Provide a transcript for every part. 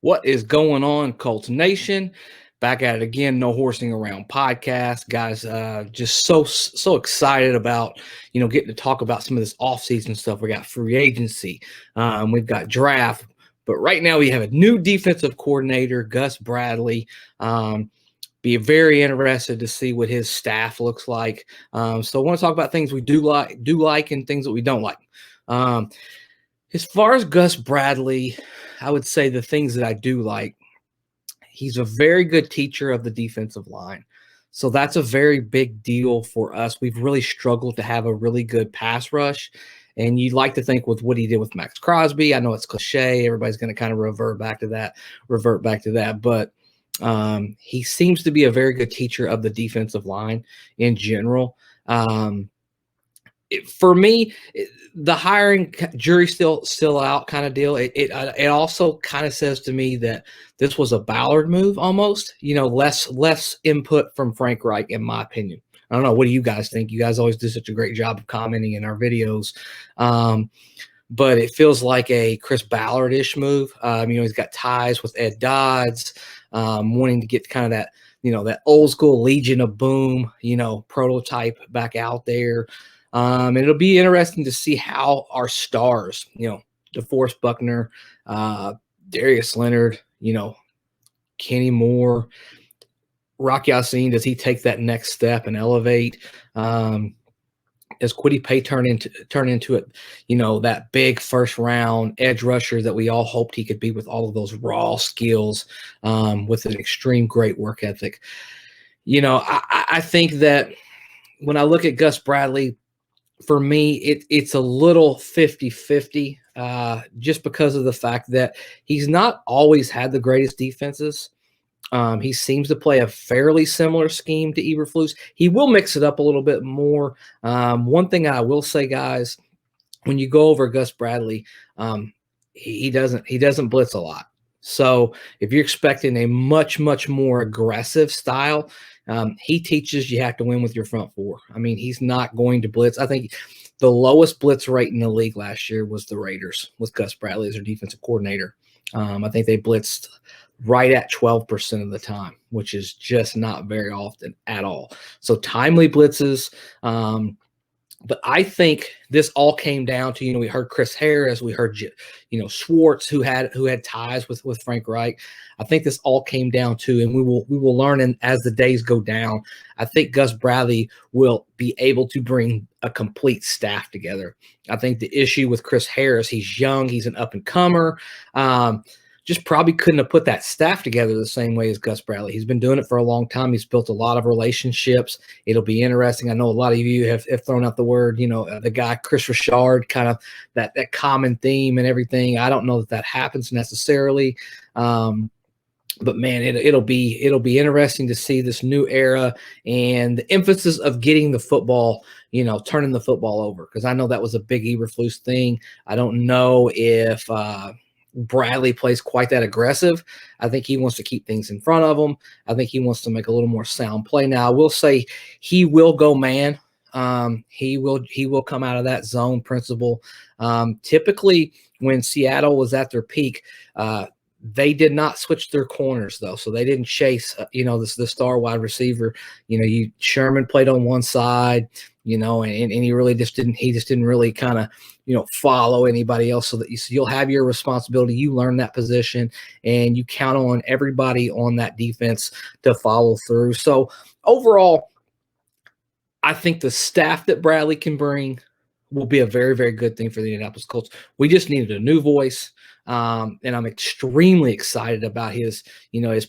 What is going on, Colts Nation? Back at it again, No Horsing Around podcast, guys. Just so excited about getting to talk about some of this offseason stuff. We got free agency, we've got draft, but right now we have a new defensive coordinator, Gus Bradley. Be very interested to see what his staff looks like. So I want to talk about things we do like, and things that we don't like. As far as Gus Bradley, I would say the things that I do like, he's a very good teacher of the defensive line. So that's a very big deal for us. We've really struggled to have a really good pass rush. And you'd like to think with what he did with Max Crosby, I know it's cliche. Everybody's going to kind of revert back to that. But he seems to be a very good teacher of the defensive line in general. For me, the hiring jury still out kind of deal. It also kind of says to me that this was a Ballard move almost. Less input from Frank Reich, in my opinion. I don't know. What do you guys think? You guys always do such a great job of commenting in our videos. But it feels like a Chris Ballard-ish move. He's got ties with Ed Dodds, wanting to get kind of that, that old school Legion of Boom, prototype back out there. And it'll be interesting to see how our stars, DeForest Buckner, Darius Leonard, Kenny Moore, Rock Ya-Sin, does he take that next step and elevate? Does Kwity Paye turn into it, that big first round edge rusher that we all hoped he could be with all of those raw skills, with an extreme great work ethic? I think that when I look at Gus Bradley, for me, it's a little 50-50, just because of the fact that he's not always had the greatest defenses. He seems to play a fairly similar scheme to Eberflus. He will mix it up a little bit more. One thing I will say, guys, when you go over Gus Bradley, he doesn't blitz a lot. So if you're expecting a much more aggressive style, he teaches you have to win with your front four. I mean, he's not going to blitz. I think the lowest blitz rate in the league last year was the Raiders with Gus Bradley as their defensive coordinator. I think they blitzed right at 12% of the time, which is just not very often at all. So timely blitzes. But I think this all came down to, we heard Chris Harris, we heard, Schwartz, who had ties with Frank Reich. I think this all came down to, and we will learn as the days go down, I think Gus Bradley will be able to bring a complete staff together. I think the issue with Chris Harris, he's young, he's an up and comer. Just probably couldn't have put that staff together the same way as Gus Bradley. He's been doing it for a long time. He's built a lot of relationships. It'll be interesting. I know a lot of you have thrown out the word, the guy Chris Richard, kind of that common theme and everything. I don't know that happens necessarily. But man, it'll be interesting to see this new era and the emphasis of getting the football, turning the football over. Because I know that was a big Eberflus thing. I don't know if Bradley plays quite that aggressive. I think he wants to keep things in front of him. I think he wants to make a little more sound play. Now, I will say he will go man. He will come out of that zone principle. Typically, when Seattle was at their peak, they did not switch their corners though, so they didn't chase the star wide receiver. Sherman played on one side, and he really just didn't really kind of follow anybody else, so you'll have your responsibility. You learn that position, and you count on everybody on that defense to follow through. So overall, I think the staff that Bradley can bring will be a very, very good thing for the Indianapolis Colts. We just needed a new voice. And I'm extremely excited about his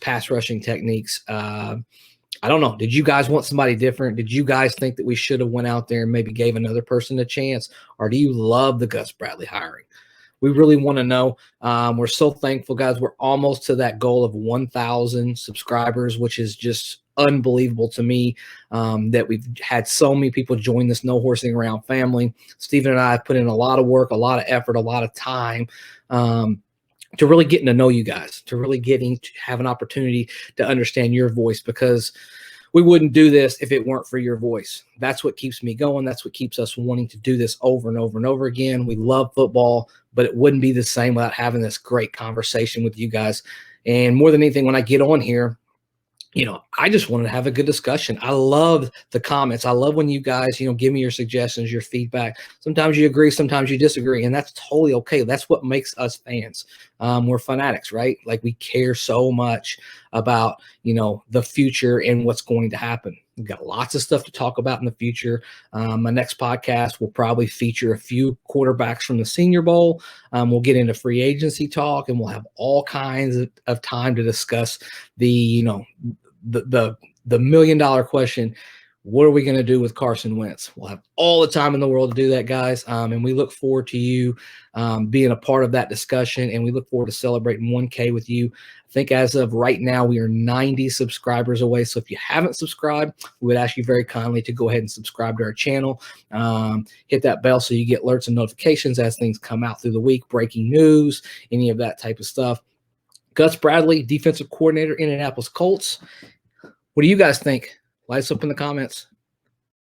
pass rushing techniques. I don't know. Did you guys want somebody different? Did you guys think that we should have went out there and maybe gave another person a chance? Or do you love the Gus Bradley hiring? We really want to know. We're so thankful, guys. We're almost to that goal of 1,000 subscribers, which is just unbelievable to me, that we've had so many people join this No Horsing Around family. Stephen and I have put in a lot of work, a lot of effort, a lot of time, to really getting to know you guys, to really getting to have an opportunity to understand your voice, because we wouldn't do this if it weren't for your voice. That's what keeps me going. That's what keeps us wanting to do this over and over and over again. We love football, but it wouldn't be the same without having this great conversation with you guys. And more than anything, when I get on here, I just wanted to have a good discussion. I love the comments. I love when you guys, give me your suggestions, your feedback. Sometimes you agree, sometimes you disagree, and that's totally okay. That's what makes us fans. We're fanatics, right? Like, we care so much about, the future and what's going to happen. We've got lots of stuff to talk about in the future. My next podcast will probably feature a few quarterbacks from the Senior Bowl. We'll get into free agency talk, and we'll have all kinds of time to discuss the $1 million question. What are we going to do with Carson Wentz? We'll have all the time in the world to do that, guys. And we look forward to you being a part of that discussion, and we look forward to celebrating 1K with you. I think as of right now, we are 90 subscribers away. So if you haven't subscribed, we would ask you very kindly to go ahead and subscribe to our channel. Hit that bell so you get alerts and notifications as things come out through the week, breaking news, any of that type of stuff. Gus Bradley, defensive coordinator, Indianapolis Colts. What do you guys think? Light us up in the comments.